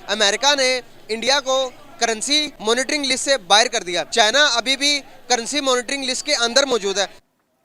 America ने India को currency monitoring list से बाहर कर दिया। चाइना अभी भी करेंसी मॉनिटरिंग लिस्ट के अंदर मौजूद है।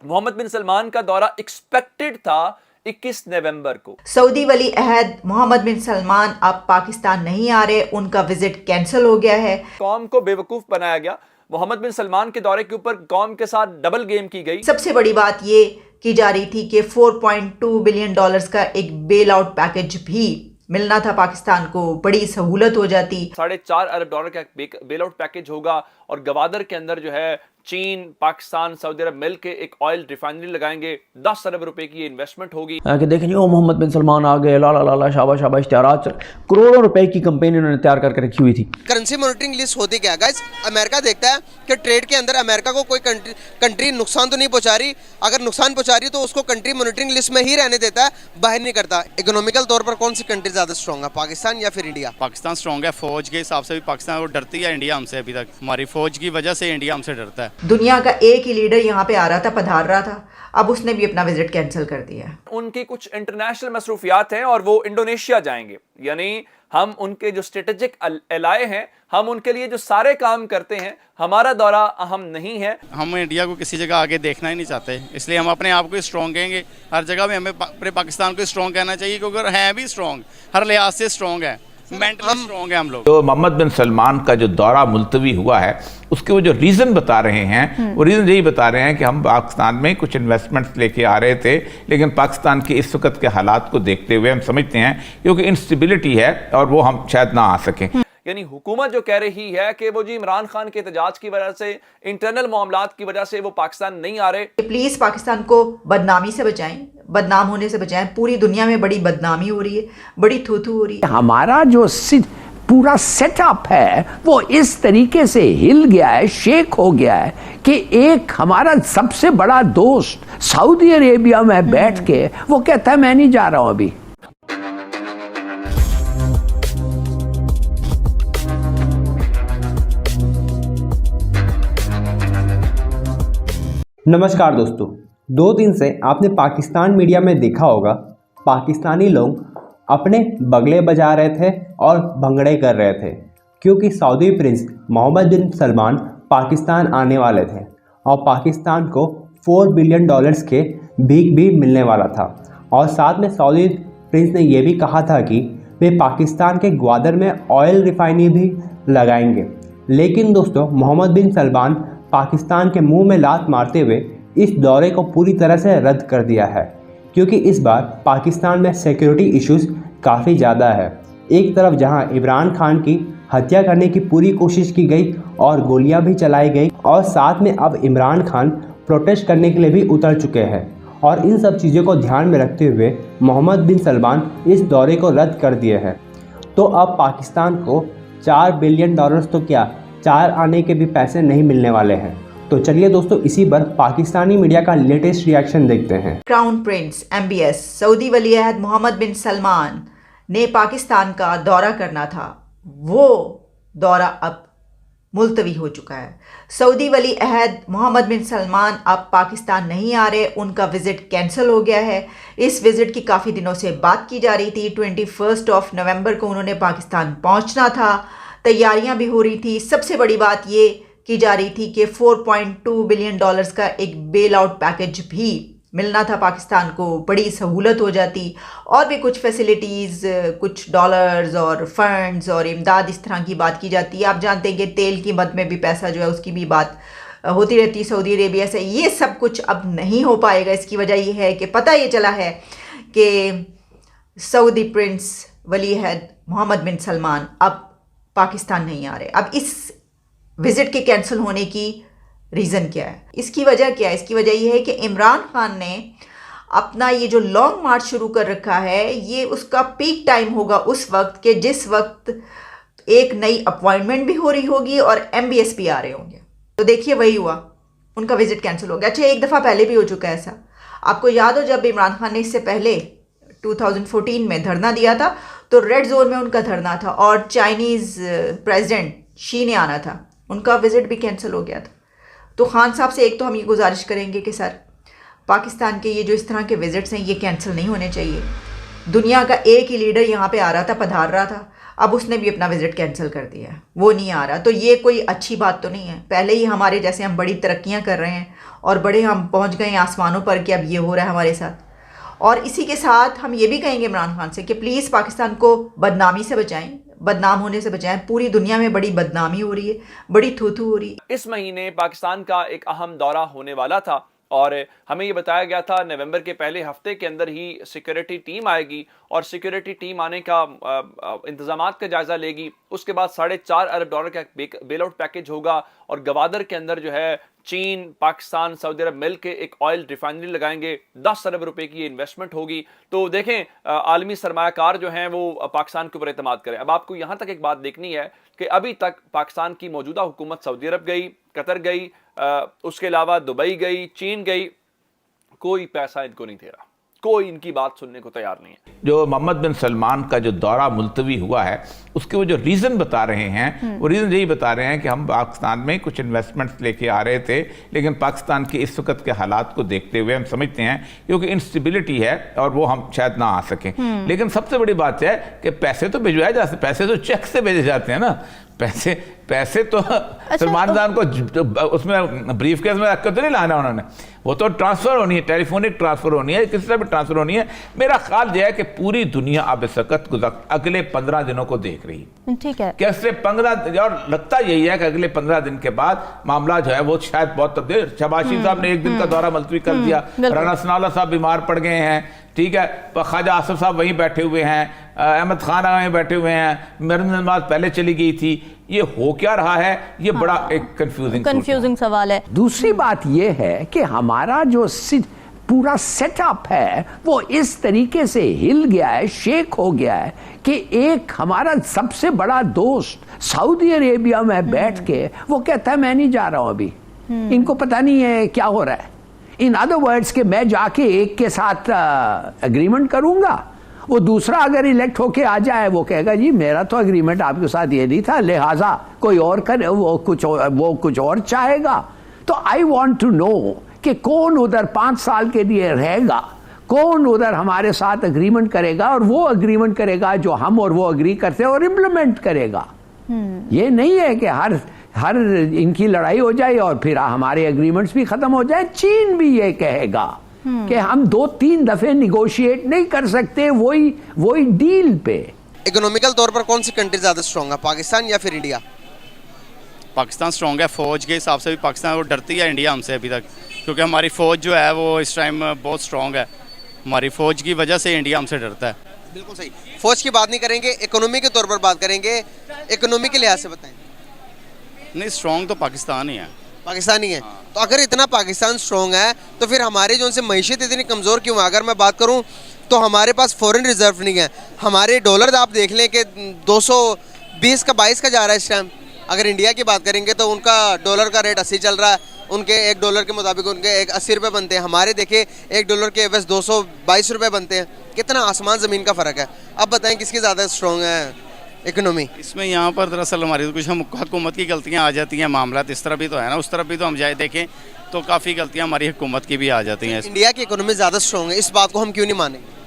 मोहम्मद बिन सलमान का दौरा एक्सपेक्टेड था 21 नवंबर को। सऊदी वली अहद मोहम्मद बिन सलमान अब पाकिस्तान नहीं आ रहे, उनका विजिट कैंसिल हो गया है। कौम को बेवकूफ बनाया गया। मोहम्मद बिन सलमान के दौरे के ऊपर कौम के साथ डबल गेम की गई। सबसे बड़ी बात ये की जा रही थी कि 4.2 बिलियन डॉलर्स का एक बेल आउट पैकेज भी मिलना था पाकिस्तान को, बड़ी सहूलत हो जाती। $4.5 अरब का बेल आउट पैकेज होगा और गवादर के अंदर जो है चीन, पाकिस्तान, सऊदी अरब मिल के एक ऑयल रिफाइनरी लगाएंगे। 10 अरब रुपए की इन्वेस्टमेंट होगी। कि देखें जी, ओ मोहम्मद बिन सलमान आ गए, ला ला ला ला, शाबाश शाबाश, इश्तिहारात, करोड़ों रुपए की कंपेन इन्होंने तैयार करके रखी हुई थी। करेंसी मॉनिटरिंग लिस्ट होती क्या गाइस? अमेरिका देखता है कि ट्रेड के अंदर अमेरिका को कोई कंट्री नुकसान तो नहीं पहुंचा रही, अगर नुकसान पहुंचा रही तो उसको कंट्री मॉनिटरिंग लिस्ट में ही रहने देता है, बाहर नहीं करता। इकोनॉमिकल तौर पर कौन सी कंट्री ज्यादा स्ट्रॉन्ग है, पाकिस्तान या फिर इंडिया? पाकिस्तान स्ट्रॉन्ग है, फौज के हिसाब से भी पाकिस्तान वो डरती है इंडिया हमसे। अभी तक हमारी फौज की वजह से इंडिया हमसे डरता है। दुनिया का एक ही लीडर यहाँ पे आ रहा था, पधार रहा था, अब उसने भी अपना विजिट कैंसिल कर दिया। उनकी कुछ इंटरनेशनल मसरूफियात हैं और वो इंडोनेशिया जाएंगे। यानी हम उनके जो स्ट्रेटेजिक एलाय हैं, हम उनके लिए जो सारे काम करते हैं, हमारा दौरा अहम नहीं है। हम इंडिया को किसी जगह आगे देखना ही नहीं चाहते, इसलिए हम अपने आप को स्ट्रॉन्ग कहेंगे। हर जगह में हमें अपने पाकिस्तान को स्ट्रॉन्ग कहना चाहिए, क्योंकि हैं भी स्ट्रॉन्ग, हर लिहाज से स्ट्रॉन्ग है, मेंटली स्ट्रॉन्ग है हम लोग। तो मोहम्मद बिन सलमान का जो दौरा मुलतवी हुआ है, उसके वो जो रीज़न बता रहे हैं, वो रीज़न यही बता रहे हैं कि हम पाकिस्तान में कुछ इन्वेस्टमेंट्स लेके आ रहे थे, लेकिन पाकिस्तान के इस वक्त के हालात को देखते हुए हम समझते हैं क्योंकि इंस्टेबिलिटी है और वो हम शायद ना आ सकें। यानी हुकूमत जो कह रही है कि वो जी इमरान खान के एहतजाज की वजह से, इंटरनल मामलात की वजह से वो पाकिस्तान नहीं आ रहे। प्लीज पाकिस्तान को बदनामी से बचाएं, बदनाम होने से बचाएं। पूरी दुनिया में बड़ी बदनामी हो रही है, बड़ी थू-थू हो रही है। हमारा जो पूरा सेटअप है वो इस तरीके से हिल गया है, शेक हो गया है कि एक हमारा सबसे बड़ा दोस्त सऊदी अरेबिया में बैठ के वो कहता है मैं नहीं जा रहा हूं अभी। नमस्कार दोस्तों, 2 दिन से आपने पाकिस्तान मीडिया में देखा होगा पाकिस्तानी लोग अपने बगले बजा रहे थे और भंगड़े कर रहे थे, क्योंकि सऊदी प्रिंस मोहम्मद बिन सलमान पाकिस्तान आने वाले थे और पाकिस्तान को $4 बिलियन के भीख भी मिलने वाला था। और साथ में सऊदी प्रिंस ने यह भी कहा था कि वे पाकिस्तान के ग्वादर में ऑयल रिफाइनरी भी लगाएंगे। लेकिन दोस्तों, मोहम्मद बिन सलमान पाकिस्तान के मुंह में लात मारते हुए इस दौरे को पूरी तरह से रद्द कर दिया है, क्योंकि इस बार पाकिस्तान में सिक्योरिटी इश्यूज काफ़ी ज़्यादा है। एक तरफ जहां इमरान खान की हत्या करने की पूरी कोशिश की गई और गोलियां भी चलाई गई, और साथ में अब इमरान खान प्रोटेस्ट करने के लिए भी उतर चुके हैं। और इन सब चीज़ों को ध्यान में रखते हुए मोहम्मद बिन सलमान इस दौरे को रद्द कर दिए हैं। तो अब पाकिस्तान को $4 बिलियन तो क्या 4 आने के भी पैसे नहीं मिलने वाले हैं। तो चलिए दोस्तों, इसी पर पाकिस्तानी मीडिया का लेटेस्ट रिएक्शन देखते हैं। क्राउन प्रिंस MBS सऊदी वली अहद मोहम्मद बिन सलमान ने पाकिस्तान का दौरा करना था, वो दौरा अब मुलतवी हो चुका है। सऊदी वली अहद मोहम्मद बिन सलमान अब पाकिस्तान नहीं आ रहे, उनका विजिट कैंसिल हो गया है। इस विजिट की काफ़ी दिनों से बात की जा रही थी। 21 नवंबर को उन्होंने पाकिस्तान पहुंचना था, तैयारियां भी हो रही थी। सबसे बड़ी बात ये की जा रही थी कि $4.2 बिलियन का एक बेल आउट पैकेज भी मिलना था पाकिस्तान को, बड़ी सहूलत हो जाती, और भी कुछ फैसिलिटीज़, कुछ डॉलर्स और फंड्स और इमदाद, इस तरह की बात की जाती है। आप जानते हैं कि तेल की मद में भी पैसा जो है उसकी भी बात होती रहती है सऊदी अरेबिया से। ये सब कुछ अब नहीं हो पाएगा। इसकी वजह यह है कि पता ये चला है कि सऊदी प्रिंस वली अहद मोहम्मद बिन सलमान अब पाकिस्तान नहीं आ रहे। अब इस विजिट के कैंसिल होने की रीज़न क्या है, इसकी वजह क्या है? इसकी वजह यह है कि इमरान खान ने अपना ये जो लॉन्ग मार्च शुरू कर रखा है, ये उसका पीक टाइम होगा उस वक्त के जिस वक्त एक नई अपॉइंटमेंट भी हो रही होगी और MBS भी आ रहे होंगे। तो देखिए वही हुआ, उनका विजिट कैंसिल हो गया। अच्छा, एक दफ़ा पहले भी हो चुका है ऐसा। आपको याद हो जब इमरान खान ने इससे पहले 2014 में धरना दिया था, तो रेड जोन में उनका धरना था और चाइनीज़ प्रेसिडेंट शी ने आना था, उनका विजिट भी कैंसिल हो गया था। तो खान साहब से एक तो हम ये गुजारिश करेंगे कि सर, पाकिस्तान के ये जो इस तरह के विजिट्स हैं ये कैंसिल नहीं होने चाहिए। दुनिया का एक ही लीडर यहाँ पे आ रहा था, पधार रहा था, अब उसने भी अपना विजिट कैंसिल कर दिया है, वो नहीं आ रहा। तो ये कोई अच्छी बात तो नहीं है। पहले ही हमारे जैसे हम बड़ी तरक्कियां कर रहे हैं और बड़े हम पहुंच गए हैं आसमानों पर कि अब ये हो रहा है हमारे साथ। और इसी के साथ हम ये भी कहेंगे इमरान खान से कि प्लीज़ पाकिस्तान को बदनामी से बचाएं, बदनाम होने से बचाएं। पूरी दुनिया में बड़ी बदनामी हो रही है, बड़ी थू हो रही है। इस महीने पाकिस्तान का एक अहम दौरा होने वाला था और हमें ये बताया गया था नवंबर के पहले हफ्ते के अंदर ही सिक्योरिटी टीम आएगी और सिक्योरिटी टीम आने का इंतजामात का जायजा लेगी। उसके बाद $4.5 अरब का बेल आउट पैकेज होगा और गवादर के अंदर जो है चीन, पाकिस्तान, सऊदी अरब मिल के एक ऑयल रिफाइनरी लगाएंगे। 10 अरब रुपए की ये इन्वेस्टमेंट होगी। तो देखें, आलमी सरमायाकार जो हैं वो पाकिस्तान के ऊपर एतमाद करें। अब आपको यहां तक एक बात देखनी है कि अभी तक पाकिस्तान की मौजूदा हुकूमत सऊदी अरब गई, कतर गई, उसके अलावा दुबई गई, चीन गई, कोई पैसा इनको नहीं दे रहा, कोई इनकी बात सुनने को तैयार नहीं है। जो मोहम्मद बिन सलमान का जो दौरा मुलतवी हुआ है उसके वो जो रीज़न बता रहे हैं वो रीज़न यही बता रहे हैं कि हम पाकिस्तान में कुछ इन्वेस्टमेंट्स लेके आ रहे थे, लेकिन पाकिस्तान के इस वक्त के हालात को देखते हुए हम समझते हैं क्योंकि इंस्टेबिलिटी है और वो हम शायद ना आ सकें। लेकिन सबसे बड़ी बात है कि पैसे तो भिजवाए जा सकते, पैसे तो चेक से भेजे जाते हैं ना, पैसे तो सलमान खान को उसमें ब्रीफ केस में रख कर तो नहीं लाना उन्होंने, वो तो ट्रांसफर होनी है, टेलीफोनिक ट्रांसफर होनी है, किसी तरह भी ट्रांसफर होनी है। मेरा ख्याल यह है कि पूरी दुनिया अब इस वक्त अगले 15 दिनों को देख रही है। ठीक है, कैसे 15, और लगता यही है कि अगले 15 दिन के बाद मामला जो है वो शायद बहुत तब्दील। शहबाज साहब ने एक दिन का दौरा मुलतवी कर दिया, राना सनाउल्लाह साहब बीमार पड़ गए हैं, ठीक है, ख्वाजा आसिफ साहब वहीं बैठे हुए हैं, अहमद खान वहीं बैठे हुए हैं, मरहम नमाज पहले चली गई थी। ये हो क्या रहा है, ये बड़ा एक कंफ्यूजिंग सवाल है। दूसरी बात यह है कि हमारा जो पूरा सेटअप है वो इस तरीके से हिल गया है, शेक हो गया है कि एक हमारा सबसे बड़ा दोस्त सऊदी अरेबिया में बैठ के वो कहता है मैं नहीं जा रहा हूं अभी, इनको पता नहीं है क्या हो रहा है। इन अदर वर्ड्स कि मैं जाके एक के साथ एग्रीमेंट करूंगा, वो दूसरा अगर इलेक्ट होके आ जाए वो कहेगा जी मेरा तो एग्रीमेंट आपके साथ ये नहीं था, लिहाजा कोई और करे, वो कुछ और चाहेगा। तो आई वांट टू नो कि कौन उधर 5 साल के लिए रहेगा, कौन उधर हमारे साथ एग्रीमेंट करेगा और वो एग्रीमेंट करेगा जो हम और वो एग्री करते हैं और इम्प्लीमेंट करेगा। ये नहीं है कि हर इनकी लड़ाई हो जाए और फिर हमारे एग्रीमेंट्स भी खत्म हो जाए। चीन भी ये कहेगा कि हम 2-3 दफे निगोशिएट नहीं कर सकते वही डील पे। इकोनॉमिकल तौर पर कौन सी कंट्री ज्यादा स्ट्रांग है, पाकिस्तान या फिर इंडिया? पाकिस्तान स्ट्रॉन्ग है, फौज के हिसाब से भी पाकिस्तान वो डरती है इंडिया हमसे अभी तक, क्योंकि हमारी फ़ौज जो है वो इस टाइम बहुत स्ट्रॉन्ग है। हमारी फ़ौज की वजह से इंडिया हमसे डरता है। बिल्कुल सही। फौज की बात नहीं करेंगे, इकोनॉमी के तौर पर बात करेंगे। इकोनॉमी के लिहाज से बताएं। नहीं, स्ट्रॉन्ग तो पाकिस्तान ही है। पाकिस्तान ही है। तो अगर इतना पाकिस्तान स्ट्रॉन्ग है तो फिर हमारे जो उनसे मईशत इतनी कमज़ोर क्यों है? अगर मैं बात करूं तो हमारे पास फॉरेन रिजर्व नहीं है। हमारे डॉलर आप देख लें कि 220 का 22 का जा रहा है इस टाइम। अगर इंडिया की बात करेंगे तो उनका डॉलर का रेट 80 चल रहा है, उनके $1 के मुताबिक उनके 80 रुपये बनते हैं। हमारे देखें $1 के बस 222 रुपये बनते हैं। कितना आसमान ज़मीन का फ़र्क है। अब बताएं किसकी ज़्यादा स्ट्रॉन्ग है इकोनॉमी? इसमें यहाँ पर दरअसल हमारी तो कुछ हुकूमत की गलतियाँ आ जाती हैं। मामला इस तरफ भी तो है ना, उस तरफ भी तो हम जाए देखें तो काफ़ी गलतियाँ हमारी हुकूमत की भी आ जाती हैं। इंडिया की इकोनॉमी ज़्यादा स्ट्रॉन्ग है, इस बात को हम क्यों नहीं मानेंगे?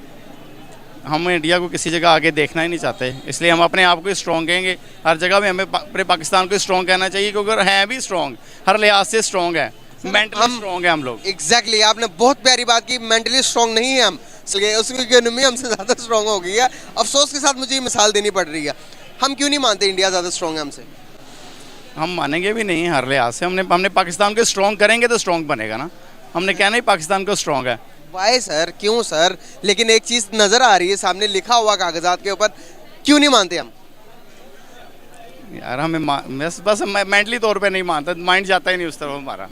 हम इंडिया को किसी जगह आगे देखना ही नहीं चाहते, इसलिए हम अपने आप को स्ट्रॉन्ग कहेंगे। हर जगह में हमें अपने पाकिस्तान को स्ट्रॉन्ग कहना चाहिए, क्योंकि हैं भी स्ट्रॉन्ग, हर लिहाज से स्ट्रॉन्ग है, मेंटली स्ट्रॉन्ग है हम लोग। एग्जैक्टली, आपने बहुत प्यारी बात की। मेंटली स्ट्रॉन्ग नहीं है हम, इसलिए उसकी इकोनॉमी हमसे ज़्यादा स्ट्रॉन्ग हो गई है। अफसोस के साथ मुझे ये मिसाल देनी पड़ रही है। हम क्यों नहीं मानते इंडिया ज़्यादा स्ट्रॉन्ग है हमसे? हम मानेंगे भी नहीं हर लिहाज से। हमने पाकिस्तान को स्ट्रॉन्ग करेंगे तो स्ट्रॉन्ग बनेगा ना। हमने कहना ही पाकिस्तान को स्ट्रॉन्ग है। वाई सर, क्यों सर? लेकिन एक चीज़ नज़र आ रही है सामने लिखा हुआ कागजात के ऊपर, क्यों नहीं मानते हम? यार हमें बस मेंटली तौर पे नहीं मानता, माइंड जाता ही नहीं उस तरफ हमारा।